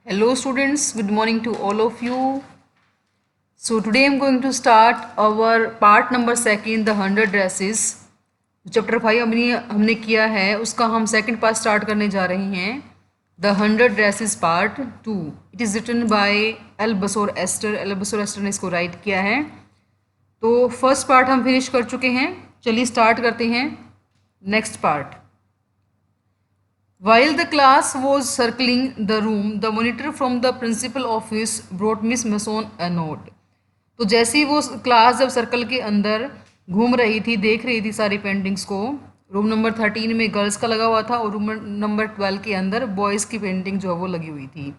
Hello students, good morning to all of you. So today I'm going to start our part number second, the 100 dresses. Chapter 5 हमने किया है, उसका हम second part start करने जा रहे हैं. The 100 dresses part 2. It is written by Eleanor Estes ने इसको राइट किया है. तो फर्स्ट पार्ट हम फिनिश कर चुके हैं. चलिए स्टार्ट करते हैं next part. While the class was circling the room, the monitor from the principal office brought Miss Mason a note. तो जैसे ही वो क्लास जब सर्कल के अंदर घूम रही थी, देख रही थी सारी पेंटिंग्स को, रूम नंबर 13 में गर्ल्स का लगा हुआ था और रूम नंबर 12 के अंदर बॉयज़ की पेंटिंग जो है वो लगी हुई थी.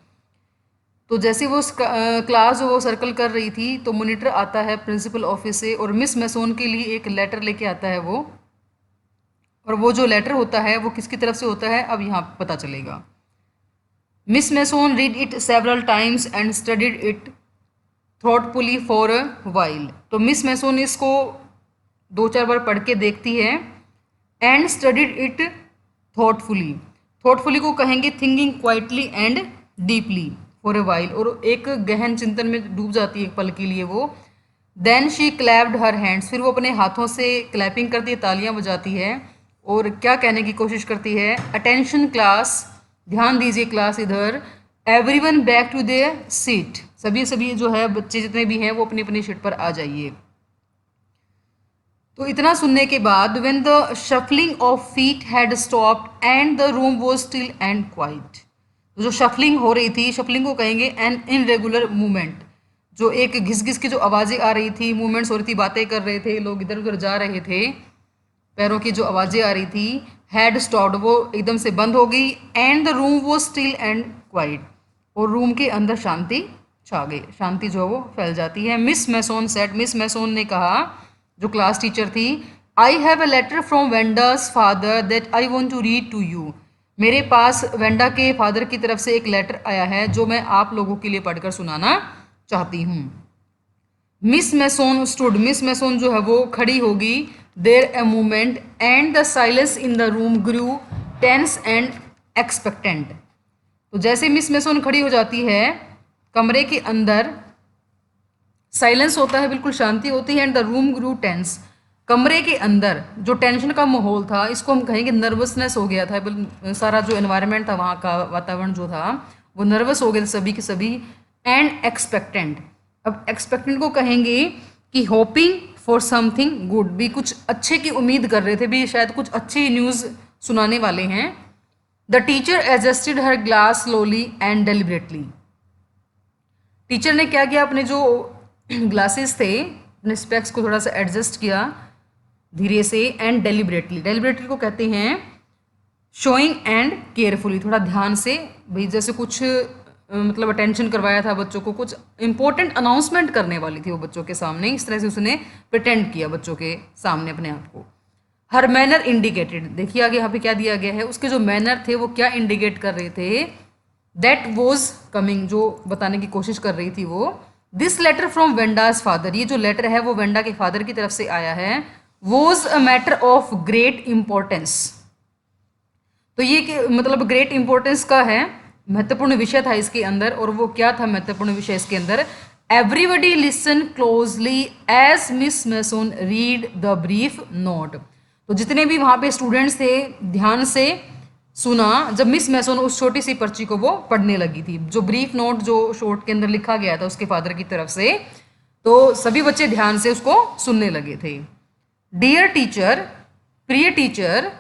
तो जैसे वो क्लास जो वो सर्कल कर रही थी तो मॉनिटर आता है प्रिंसिपल ऑफिस से और मिस मैसोन के लिए एक लेटर लेके आता है वो. और वो जो लेटर होता है वो किसकी तरफ से होता है अब यहाँ पता चलेगा. Miss Mason read it several times and studied it thoughtfully for a while. तो मिस मैसोन इसको 2-4 बार पढ़ के देखती है. And studied it thoughtfully. Thoughtfully को कहेंगे thinking quietly and deeply for a while, और एक गहन चिंतन में डूब जाती है एक पल के लिए वो. Then she clapped her hands. फिर वो अपने हाथों से क्लैपिंग करती है, तालियां बजाती है और क्या कहने की कोशिश करती है, अटेंशन क्लास, ध्यान दीजिए क्लास इधर, everyone back to their seat. सभी जो है बच्चे जितने भी हैं वो अपनी अपनी सीट पर आ जाइए. तो इतना सुनने के बाद when the shuffling of feet had stopped and the room was still and quite. जो शफलिंग हो रही थी, शफलिंग को कहेंगे एन इनरेगुलर मूवमेंट, जो एक घिस घिस की जो आवाज़ें आ रही थी, मूवमेंट्स हो रही थी, बातें कर रहे थे लोग, इधर उधर जा रहे थे, पैरों की जो आवाज़ें आ रही थी, हैड स्टॉप्ड, वो एकदम से बंद हो गई. एंड द रूम वो स्टिल एंड क्वाइट, और रूम के अंदर शांति छा गई, शांति जो है वो फैल जाती है. Miss Mason said, Miss Mason ने कहा, जो क्लास टीचर थी, I have a letter from Wanda's father that I want to read to you. मेरे पास वेंडा के फादर की तरफ से एक लेटर आया है जो मैं आप लोगों के लिए पढ़कर सुनाना चाहती हूँ. Miss Mason stood, Miss Mason जो है वो खड़ी होगी. There a moment and the silence in the room grew tense and expectant. तो जैसे मिस मैसोन खड़ी हो जाती है, कमरे के अंदर साइलेंस होता है, बिल्कुल शांति होती है. And the room grew tense, कमरे के अंदर जो टेंशन का माहौल था, इसको हम कहेंगे नर्वसनेस हो गया था. सारा जो एनवायरनमेंट था, वहाँ का वातावरण जो था वो नर्वस हो गए थे सभी के सभी. एंड एक्सपेक्टेंट, अब एक्सपेक्टेंट को कहेंगे कि होपिंग फॉर समथिंग गुड, भी कुछ अच्छे की उम्मीद कर रहे थे, भी शायद कुछ अच्छी न्यूज़ सुनाने वाले हैं. The teacher adjusted her glass slowly and deliberately. Teacher ने क्या किया, अपने जो ग्लासेस थे, अपने स्पेक्स को थोड़ा सा एडजस्ट किया धीरे से. एंड डेलिबरेटली, डेलिबरेटली को कहते हैं शोइंग एंड केयरफुली, थोड़ा ध्यान से, भाई जैसे कुछ मतलब अटेंशन करवाया था बच्चों को, कुछ इंपॉर्टेंट अनाउंसमेंट करने वाली थी वो बच्चों के सामने, इस तरह से उसने प्रिटेंड किया बच्चों के सामने अपने आप को. हर मैनर इंडिकेटेड, देखिए आगे यहाँ पे क्या दिया गया है, उसके जो मैनर थे वो क्या इंडिकेट कर रहे थे, दैट वॉज कमिंग, जो बताने की कोशिश कर रही थी वो. This letter from Wanda's father, ये जो लेटर है वो वेंडा के फादर की तरफ से आया है. Was a matter of great importance. तो ये मतलब ग्रेट इम्पोर्टेंस का है, महत्वपूर्ण विषय था इसके अंदर. और वो क्या था महत्वपूर्ण विषय इसके अंदर, everybody listen closely as Miss Mason read the brief note. तो जितने भी वहाँ पे स्टूडेंट्स थे, ध्यान से सुना जब मिस मैसोन उस छोटी सी पर्ची को वो पढ़ने लगी थी, जो ब्रीफ नोट जो शॉर्ट के अंदर लिखा गया था उसके फादर की तरफ से. तो सभी बच्चे ध्यान से उसको सुनने लगे थे. डियर टीचर, प्रिय teacher,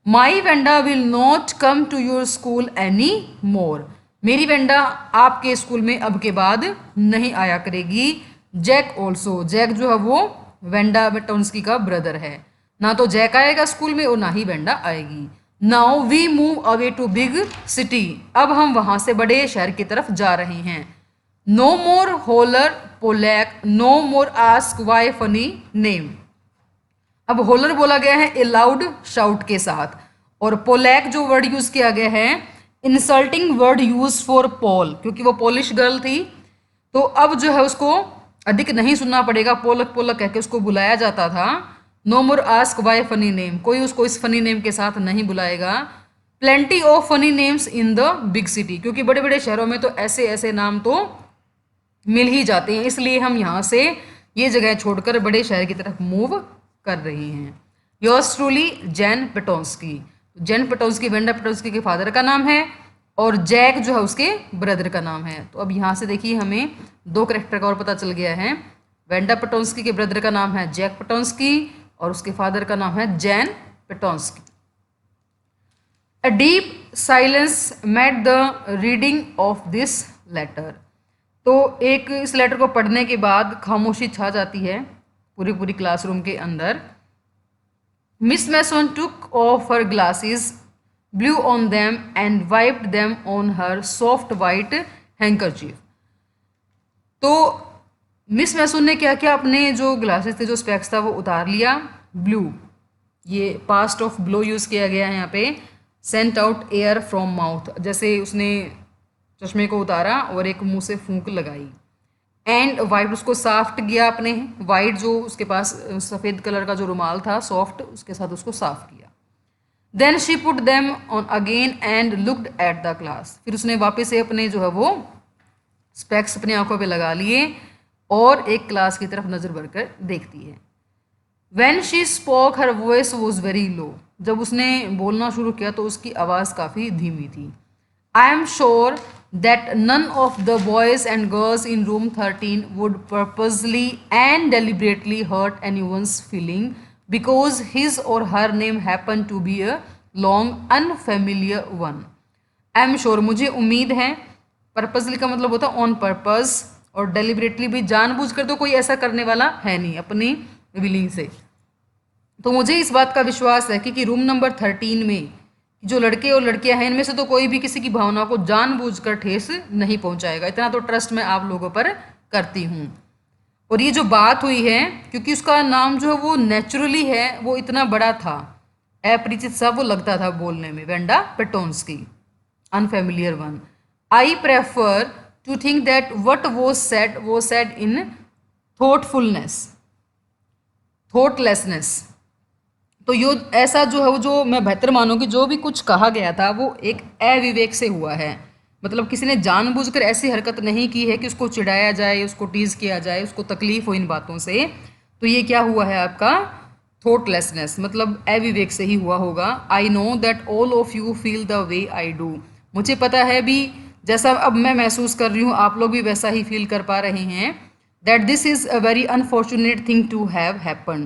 my Wanda will not come to your school any more. मेरी वेंडा आपके स्कूल में अब के बाद नहीं आया करेगी. जैक ऑल्सो, जैक जो है वो वेंडा टोन्स्की का ब्रदर है. ना तो जैक आएगा स्कूल में और ना ही वेंडा आएगी. Now we move away to big city, अब हम वहाँ से बड़े शहर की तरफ जा रहे हैं. No more holler Polack, no more ask why funny name. अब होलर बोला गया है ए लाउड शाउट के साथ, और पोलैक जो वर्ड यूज किया गया है insulting word use for Paul, क्योंकि वो पोलिश गर्ल थी. तो अब जो है उसको अधिक नहीं सुनना पड़ेगा, पोलक पोलक कह के उसको बुलाया जाता था. No more ask why funny name, कोई उसको इस फनी नेम के साथ नहीं बुलाएगा. Plenty of funny names in the big city, क्योंकि बड़े बड़े शहरों में तो ऐसे ऐसे नाम तो मिल ही जाते हैं, इसलिए हम यहाँ से ये जगह छोड़कर बड़े शहर की तरफ मूव कर रहे हैं। Yours truly Jan Petronski. Jan Petronski Wanda Petronski के फादर का नाम है और जैक जो है उसके ब्रदर का नाम है। तो अब यहाँ से देखिए हमें दो करेक्टर का और पता चल गया है। वेंडा पेटोंस्की के ब्रदर का नाम है जैक पेटोंस्की और उसके फादर का नाम है Jan Petronski. A deep silence met the reading of this letter. तो एक इस लेटर को पढ़ने के बाद खामोशी छा जाती है पूरी पूरी क्लासरूम के अंदर। Miss Mason took off her glasses, blew on them and wiped them on her soft white handkerchief. तो मिस मैसून ने क्या किया, अपने जो ग्लासेस थे, जो स्पेक्स था, वो उतार लिया। ब्लू, ये पास्ट ऑफ ब्लो यूज़ किया गया है यहाँ पे। Sent out air from mouth, जैसे उसने चश्मे को उतारा और एक मुंह से फूंक लगाई। एंड वाइट, उसको साफ्ट किया अपने वाइट, जो उसके पास सफ़ेद कलर का जो रुमाल था सॉफ्ट, उसके साथ उसको साफ किया। Then she put them on again and looked at the class. फिर उसने वापस से अपने जो है वो स्पेक्स अपनी आंखों पे लगा लिए और एक क्लास की तरफ नज़र भरकर देखती है। When she spoke, her voice was very low. जब उसने बोलना शुरू किया तो उसकी आवाज़ काफ़ी धीमी थी। I am sure that none of the boys and girls in room 13 would purposely and deliberately hurt anyone's feeling because his or her name happened to be a long unfamiliar one. I am sure, मुझे उम्मीद है। Purposely का मतलब होता है on purpose, और deliberately भी जानबूझकर तो कोई ऐसा करने वाला है नहीं अपनी विलिंग से। तो मुझे इस बात का विश्वास है कि रूम नंबर 13 में जो लड़के और लड़कियां हैं, इनमें से तो कोई भी किसी की भावना को जानबूझकर ठेस नहीं पहुंचाएगा। इतना तो ट्रस्ट मैं आप लोगों पर करती हूँ। और ये जो बात हुई है, क्योंकि उसका नाम जो है वो नेचुरली है, वो इतना बड़ा था, अपरिचित सा वो लगता था बोलने में, Wanda Petronski, unfamiliar one. I prefer to think that what वो सेड इन थॉटफुलनेस, थॉटलेसनेस। तो यो ऐसा जो है वो, जो मैं बेहतर मानूँ कि जो भी कुछ कहा गया था वो एक अविवेक से हुआ है। मतलब किसी ने जानबूझकर ऐसी हरकत नहीं की है कि उसको चिढ़ाया जाए, उसको टीज़ किया जाए, उसको तकलीफ हो इन बातों से। तो ये क्या हुआ है आपका थॉटलेसनेस, मतलब अविवेक से ही हुआ होगा। I know that all of you feel the way I do. मुझे पता है भी, जैसा अब मैं महसूस कर रही हूँ आप लोग भी वैसा ही फील कर पा रहे हैं। That this is a very unfortunate thing to have happen,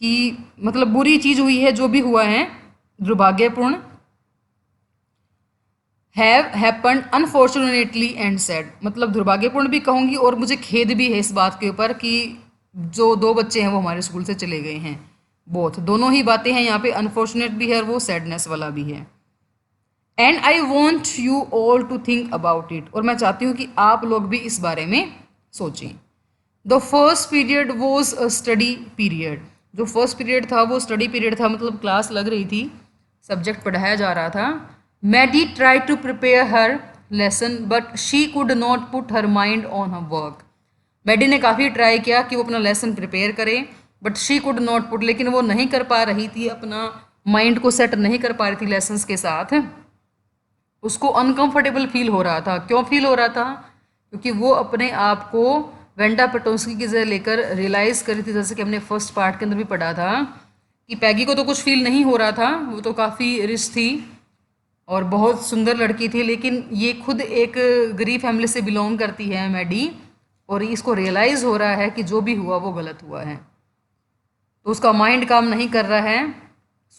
कि मतलब बुरी चीज़ हुई है, जो भी हुआ है दुर्भाग्यपूर्ण। Have happened unfortunately and sad, मतलब दुर्भाग्यपूर्ण भी कहूँगी और मुझे खेद भी है इस बात के ऊपर कि जो दो बच्चे हैं वो हमारे स्कूल से चले गए हैं। बोथ, दोनों ही बातें हैं यहाँ पे, अनफॉर्चुनेट भी है और वो सैडनेस वाला भी है। And I want you all to think about it, और मैं चाहती हूँ कि आप लोग भी इस बारे में सोचें। The first period was a study period. जो फर्स्ट पीरियड था वो स्टडी पीरियड था, मतलब क्लास लग रही थी, सब्जेक्ट पढ़ाया जा रहा था। Maddie try to prepare her lesson but she could not put her mind on her work. Maddie ने काफ़ी ट्राई किया कि वो अपना लेसन प्रिपेयर करे, but she could not put, लेकिन वो नहीं कर पा रही थी, अपना माइंड को सेट नहीं कर पा रही थी लेसन्स के साथ। उसको अनकंफर्टेबल फील हो रहा था। क्यों फील हो रहा था? क्योंकि वो अपने आप को वेंडा पेटोंस्की की जगह लेकर रियलाइज़ करी थी, जैसे कि हमने फर्स्ट पार्ट के अंदर भी पढ़ा था कि पैगी को तो कुछ फील नहीं हो रहा था, वो तो काफ़ी रिच थी और बहुत सुंदर लड़की थी, लेकिन ये खुद एक गरीब फैमिली से बिलोंग करती है मैडी, और इसको रियलाइज़ हो रहा है कि जो भी हुआ वो गलत हुआ है। तो उसका माइंड काम नहीं कर रहा है,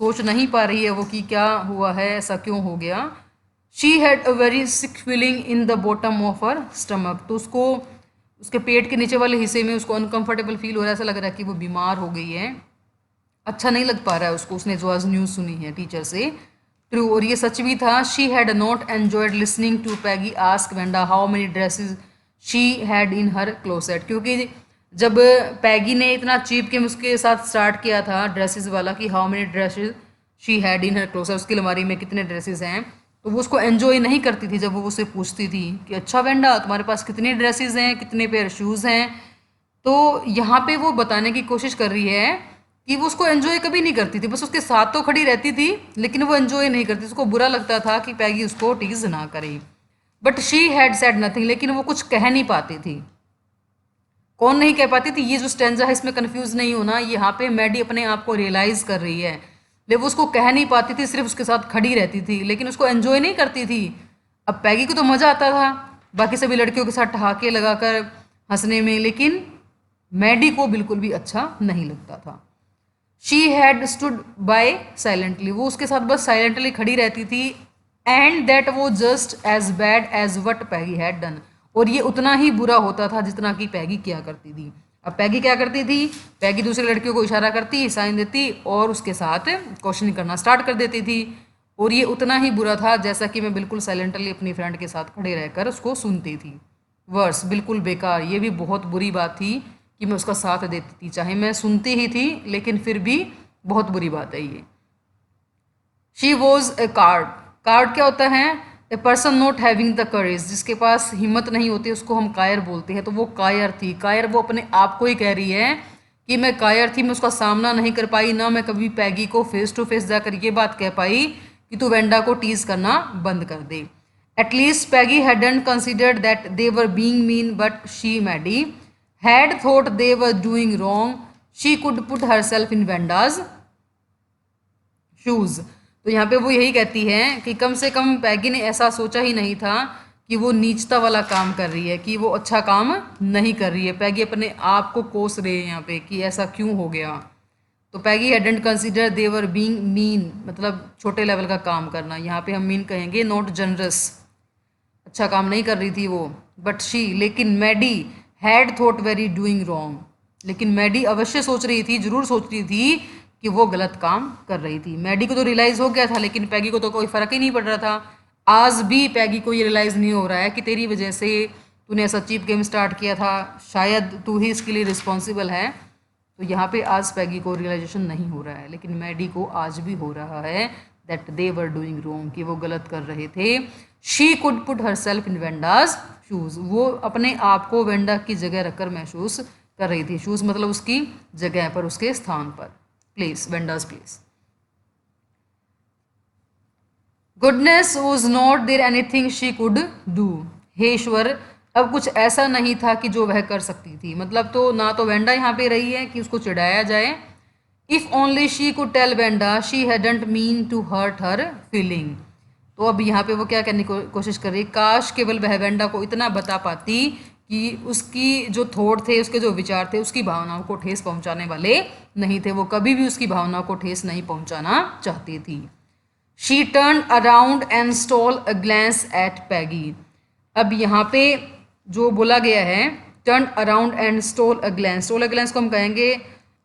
सोच नहीं पा रही है वो कि क्या हुआ है, ऐसा क्यों हो गया। She had a very sick feeling in the bottom of her stomach, तो उसको उसके पेट के नीचे वाले हिस्से में उसको अनकंफर्टेबल फील हो रहा है, ऐसा लग रहा है कि वो बीमार हो गई है, अच्छा नहीं लग पा रहा है उसको। उसने जो आज न्यूज़ सुनी है टीचर से, ट्रू, और ये सच भी था। She had not enjoyed listening to Peggy ask Wanda how many dresses she had in her closet, क्योंकि जब पैगी ने इतना चीप के उसके साथ स्टार्ट किया था ड्रेसेस वाला कि how many dresses she had in her closet, उसकी अलमारी में कितने ड्रेसेस हैं, तो वो उसको एंजॉय नहीं करती थी जब वो उससे पूछती थी कि अच्छा वेंडा तुम्हारे पास कितने ड्रेसेस हैं, कितने पेयर शूज़ हैं। तो यहाँ पे वो बताने की कोशिश कर रही है कि वो उसको एंजॉय कभी नहीं करती थी, बस उसके साथ तो खड़ी रहती थी लेकिन वो एंजॉय नहीं करती, उसको बुरा लगता था कि पैगी उसको टीज ना करे। But she had said nothing, लेकिन वो कुछ कह नहीं पाती थी। कौन नहीं कह पाती थी? ये जो स्टेंजा है इसमें कंफ्यूज नहीं होना, यहाँ पे मैडी अपने आप को रियलाइज कर रही है, लेकिन वो उसको कह नहीं पाती थी, सिर्फ उसके साथ खड़ी रहती थी लेकिन उसको एंजॉय नहीं करती थी। अब पैगी को तो मजा आता था बाकी सभी लड़कियों के साथ ठहाके लगाकर हंसने में, लेकिन मैडी को बिल्कुल भी अच्छा नहीं लगता था। She had stood by silently, वो उसके साथ बस साइलेंटली खड़ी रहती थी। And that was just as bad as what Peggy had done, और ये उतना ही बुरा होता था जितना कि पैगी किया करती थी। अब पैगी क्या करती थी? पैगी दूसरी लड़कियों को इशारा करती, साइन देती और उसके साथ क्वेश्चनिंग करना स्टार्ट कर देती थी, और ये उतना ही बुरा था जैसा कि मैं बिल्कुल साइलेंटली अपनी फ्रेंड के साथ खड़े रहकर उसको सुनती थी। वर्स बिल्कुल बेकार, ये भी बहुत बुरी बात थी कि मैं उसका साथ देती थी, चाहे मैं सुनती ही थी लेकिन फिर भी बहुत बुरी बात है ये। She was a card, card क्या होता है? A person not having the courage, जिसके पास हिम्मत नहीं होती उसको हम कायर बोलते हैं, तो वो कायर थी। कायर वो अपने आप को ही कह रही है कि मैं कायर थी, मैं उसका सामना नहीं कर पाई, ना मैं कभी पैगी को फेस टू फेस जाकर ये बात कह पाई कि तू वेंडा को टीज करना बंद कर दे। At least Peggy hadn't considered that they were being mean, but she Maddie had thought they were doing wrong, she could put herself in Wanda's shoes. तो यहाँ पे वो यही कहती है कि कम से कम पैगी ने ऐसा सोचा ही नहीं था कि वो नीचता वाला काम कर रही है, कि वो अच्छा काम नहीं कर रही है। पैगी अपने आप को कोस रही है यहाँ पे कि ऐसा क्यों हो गया। तो Peggy hadn't consider they were being mean, मतलब छोटे लेवल का काम करना। यहाँ पे हम मीन कहेंगे नॉट जनरस, अच्छा काम नहीं कर रही थी वो। बट शी, लेकिन Maddie had thought very doing wrong, लेकिन मैडी अवश्य सोच रही थी, जरूर सोच रही थी कि वो गलत काम कर रही थी। मैडी को तो रियलाइज हो गया था लेकिन पैगी को तो कोई फर्क ही नहीं पड़ रहा था। आज भी पैगी को ये रियलाइज नहीं हो रहा है कि तेरी वजह से तूने ऐसा चीप गेम स्टार्ट किया था, शायद तू ही इसके लिए रिस्पॉन्सिबल है। तो यहाँ पे आज पैगी को रियलाइजेशन नहीं हो रहा है, लेकिन मैडी को आज भी हो रहा है that they were doing wrong, कि वो गलत कर रहे थे। She could put her self in Wanda's shoes, वो अपने आप को वेंडा की जगह रखकर महसूस कर रही थी। शूज़ मतलब उसकी जगह पर, उसके स्थान पर, place, Wanda's place. Goodness was not there anything she could do, हे ईश्वर अब कुछ ऐसा नहीं था कि जो वह कर सकती थी। मतलब तो ना तो वेंडा यहाँ पे रही है कि उसको चिढ़ाया जाए। If only she could tell Wanda she hadn't mean to hurt her feeling, तो अब यहाँ पे वो क्या करने की कोशिश कर रही, काश केवल वह वेंडा को इतना बता पाती कि उसकी जो थॉट थे, उसके जो विचार थे, उसकी भावनाओं को ठेस पहुंचाने वाले नहीं थे। वो कभी भी उसकी भावनाओं को ठेस नहीं पहुंचाना चाहती थी। She turn around and stole a glance at Peggy, अब यहाँ पे जो बोला गया है turn around and stole a glance, stole a glance को हम कहेंगे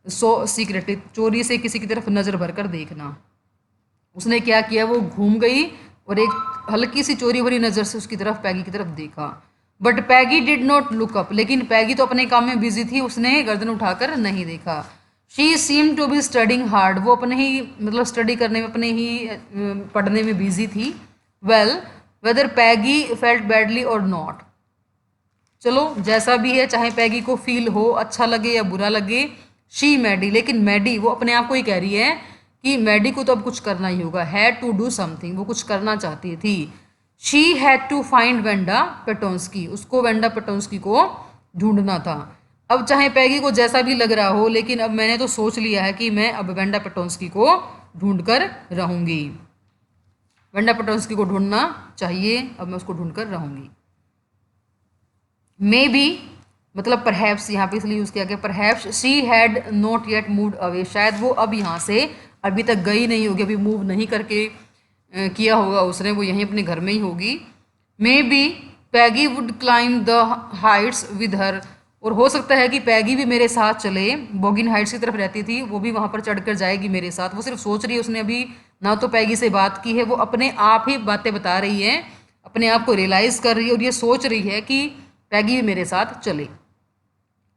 सो सीक्रेटली, चोरी से किसी की तरफ नज़र भरकर देखना। उसने क्या किया, वो घूम गई और एक हल्की सी चोरी भरी नज़र से उसकी तरफ, पैगी की तरफ देखा। But Peggy did not look up, लेकिन पैगी तो अपने काम में बिजी थी, उसने गर्दन उठाकर नहीं देखा। She seem to be studying hard, वो अपने ही मतलब स्टडी करने में, अपने ही पढ़ने में बिजी थी। वेल वेदर पैगी फेल्ट बैडली और नॉट, चलो जैसा भी है, चाहे पैगी को फील हो, अच्छा लगे या बुरा लगे, शी मैडी, लेकिन मैडी वो अपने आप को ही कह रही है कि मैडी को तो अब कुछ करना ही होगा, हैड टू डू समथिंग, वो कुछ करना चाहती थी। She had to find Wanda Petronski, उसको वेंडा पेटोंस्की को ढूंढना था। अब चाहे पैगी को जैसा भी लग रहा हो, लेकिन अब मैंने तो सोच लिया है कि मैं अब वेंडा पेटोंस्की को ढूंढ कर रहूंगी। वेंडा पेटोंस्की को ढूंढना चाहिए, अब मैं उसको ढूंढ कर रहूंगी। मे बी मतलब परहैप्स यहाँ पे इसलिए यूज़ किया गया, perhaps she had not yet moved away, शायद वो अब यहाँ से अभी तक गई नहीं होगी, अभी मूव नहीं करके किया होगा उसने, वो यहीं अपने घर में ही होगी। May be Peggy would climb the Heights with her, और हो सकता है कि पैगी भी मेरे साथ चले, बोगिन हाइट्स की तरफ रहती थी, वो भी वहाँ पर चढ़कर जाएगी मेरे साथ। वो सिर्फ सोच रही है, उसने अभी ना तो पैगी से बात की है, वो अपने आप ही बातें बता रही है, अपने आप को रियलाइज़ कर रही है और ये सोच रही है कि पैगी भी मेरे साथ चले।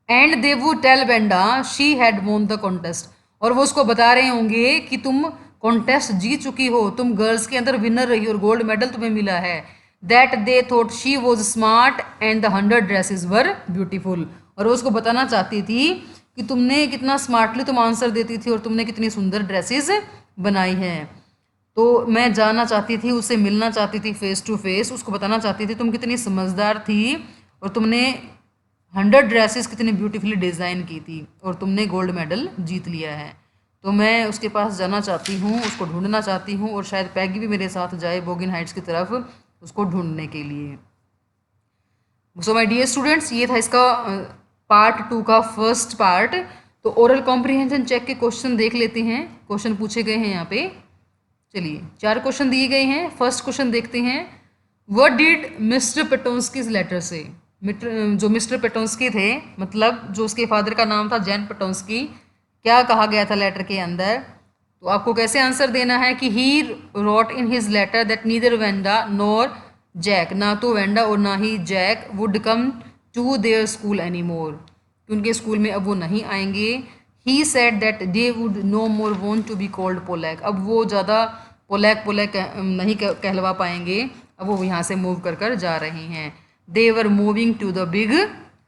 And they would tell Wanda she had won the contest, और वो उसको बता रहे होंगे कि तुम कॉन्टेस्ट जीत चुकी हो, तुम गर्ल्स के अंदर विनर रही और गोल्ड मेडल तुम्हें मिला है। That they thought she was smart and the 100 dresses were beautiful, और वो उसको बताना चाहती थी कि तुमने कितना स्मार्टली तुम आंसर देती थी और तुमने कितनी सुंदर ड्रेसेस बनाई हैं। तो मैं जानना चाहती थी, उससे मिलना चाहती थी फेस टू फेस, उसको बताना चाहती थी तुम कितनी समझदार थी और तुमने 100 ड्रेसेस कितनी ब्यूटीफुली डिज़ाइन की थी और तुमने गोल्ड मेडल जीत लिया है। तो मैं उसके पास जाना चाहती हूँ, उसको ढूंढना चाहती हूँ और शायद पैगी भी मेरे साथ जाए बोगिन हाइट्स की तरफ उसको ढूंढने के लिए। सो माय डियर स्टूडेंट्स, ये था इसका पार्ट 2 का फर्स्ट पार्ट। तो ओरल कॉम्प्रिहेंशन चेक के क्वेश्चन देख लेते हैं। क्वेश्चन पूछे गए हैं यहाँ पे, चलिए 4 क्वेश्चन दिए गए हैं। फर्स्ट क्वेश्चन देखते हैं, व्हाट डिड मिस्टर पेटोंस्की लेटर से। जो मिस्टर पेटोंस्की थे, मतलब जो उसके फादर का नाम था जैन पेटोंस्की, क्या कहा गया था लेटर के अंदर। तो आपको कैसे आंसर देना है कि he wrote in his letter that neither Wanda nor Jack, ना तो वेंडा और ना ही Jack would come to their school any more, कि उनके स्कूल में अब वो नहीं आएंगे। He said that they would no more want to be called Polack, अब वो ज़्यादा पोलैक पोलैक नहीं कहलवा पाएंगे, अब वो यहाँ से मूव कर कर जा रहे हैं। They were moving to the big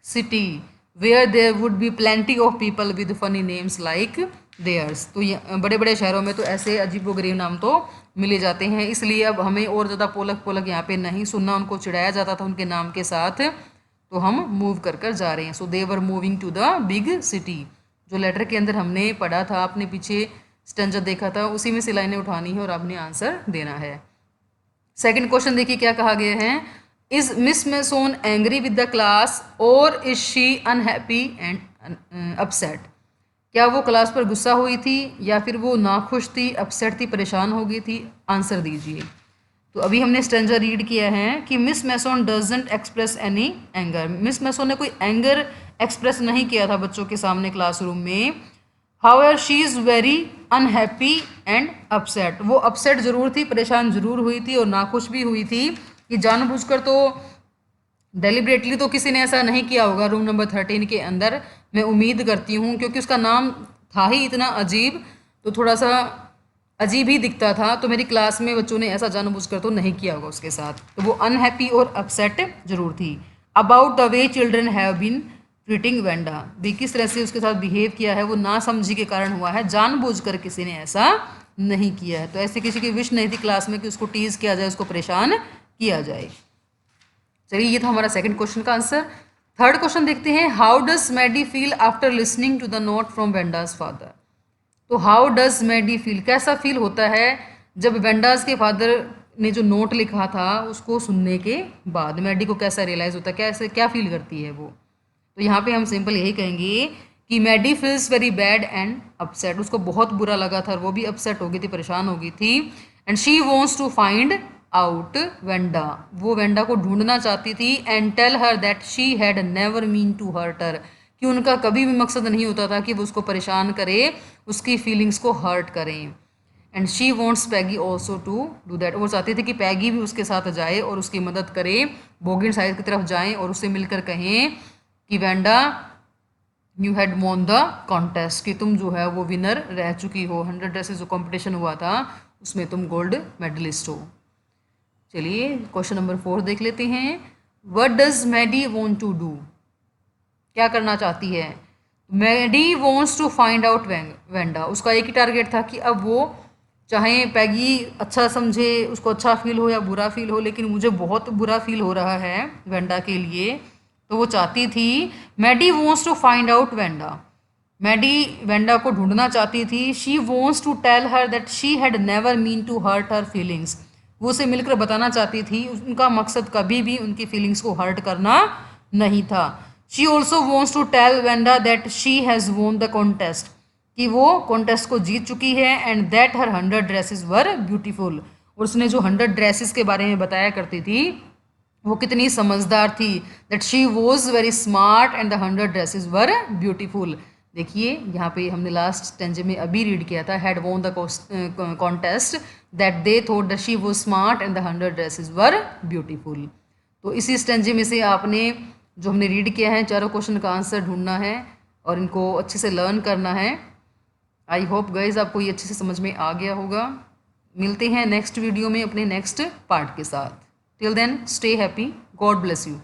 city where there would be plenty of people with funny names like theirs. तो बड़े बड़े शहरों में तो ऐसे अजीबोगरीब नाम तो मिले जाते हैं, इसलिए अब हमें और ज़्यादा पोलक पोलक यहाँ पे नहीं सुनना, उनको चिढ़ाया जाता था उनके नाम के साथ, तो हम मूव कर कर जा रहे हैं। So they were moving to the big city. जो लेटर के अंदर हमने पढ़ा था, आपने पीछे स्टेंजर देखा था, उसी में से लाइनें उठानी है और आपने आंसर देना है। सेकंड क्वेश्चन देखिए क्या कहा गया है, is Miss Mason angry with the class और is she unhappy and upset. क्या वो क्लास पर गुस्सा हुई थी या फिर वो नाखुश थी, अपसेट थी, परेशान हो गई थी। आंसर दीजिए। तो अभी हमने स्टेंजर रीड किया है कि miss mason doesn't express any anger. Miss Mason ने कोई एंगर एक्सप्रेस नहीं किया था बच्चों के सामने क्लासरूम में। However she is very unhappy and upset, वो अपसेट जरूर थी, परेशान जरूर हुई थी और नाखुश भी हुई थी। कि जानबूझकर तो डेलिबरेटली तो किसी ने ऐसा नहीं किया होगा रूम नंबर 13 के अंदर, मैं उम्मीद करती हूँ, क्योंकि उसका नाम था ही इतना अजीब, तो थोड़ा सा अजीब ही दिखता था। तो मेरी क्लास में बच्चों ने ऐसा जानबूझकर तो नहीं किया होगा उसके साथ। तो वो अनहैप्पी और अपसेट जरूर थी। About the way children have been treating Wanda, भी किस तरह से उसके साथ बिहेव किया है वो ना समझी के कारण हुआ है, जानबूझकर किसी ने ऐसा नहीं किया है। तो ऐसे किसी की विश नहीं थी क्लास में कि उसको टीज किया जाए, उसको परेशान किया जाए। चलिए ये था हमारा सेकंड क्वेश्चन का आंसर। थर्ड क्वेश्चन देखते हैं, how does Maddie feel after listening to the note from Wanda's father. तो हाउ डज मैडी फील, कैसा फील होता है जब वेंडाज के फादर ने जो नोट लिखा था उसको सुनने के बाद मैडी को कैसा रियलाइज होता है, कैसे क्या फील करती है वो। तो यहाँ पे हम सिंपल यही कहेंगे कि Maddie feels very bad and upset, उसको बहुत बुरा लगा था और वो भी अपसेट हो गई थी, परेशान हो गई थी। And she wants to find out Wanda, वो वेंडा को ढूंढना चाहती थी। And tell her that she had never mean to hurt her, कि उनका कभी भी मकसद नहीं होता था कि वो उसको परेशान करे, उसकी फीलिंग्स को हर्ट करें। And she wants Peggy also to do that, वो चाहती थी कि पैगी भी उसके साथ जाए और उसकी मदद करे, बोगिन साइड की तरफ जाएं और उससे मिलकर कहें कि Wanda you had won the contest, कि तुम जो है वो विनर रह चुकी हो, 100 ड्रेसेस जो कॉम्पिटिशन हुआ था उसमें तुम गोल्ड मेडलिस्ट हो। चलिए क्वेश्चन नंबर 4 देख लेते हैं, what does Maddie want to do, क्या करना चाहती है। Maddie wants to find out Wanda, उसका एक ही टारगेट था कि अब वो चाहे पैगी अच्छा समझे, उसको अच्छा फील हो या बुरा फील हो, लेकिन मुझे बहुत बुरा फील हो रहा है वेंडा के लिए। तो वो चाहती थी, Maddie wants to find out Wanda, Maddie Wanda को ढूंढना चाहती थी। She wants to tell her that she had never mean to hurt her feelings, वो उसे मिलकर बताना चाहती थी उनका मकसद कभी भी उनकी फीलिंग्स को हर्ट करना नहीं था। She also wants to tell Wanda that she has won the contest, कि वो कॉन्टेस्ट को जीत चुकी है। And that her 100 dresses were beautiful, और उसने जो 100 ड्रेसेस के बारे में बताया करती थी वो कितनी समझदार थी। That she was very smart and the 100 dresses were beautiful. देखिए यहाँ पे हमने लास्ट स्टेंजे में अभी रीड किया था, had won the contest that they thought that she was smart and the 100 dresses were beautiful. तो इसी स्टेंजे में से आपने जो हमने रीड किया है चारों क्वेश्चन का आंसर ढूंढना है और इनको अच्छे से लर्न करना है। आई होप गाइज आपको ये अच्छे से समझ में आ गया होगा। मिलते हैं नेक्स्ट वीडियो में अपने नेक्स्ट पार्ट के साथ। Till then stay happy, God bless you.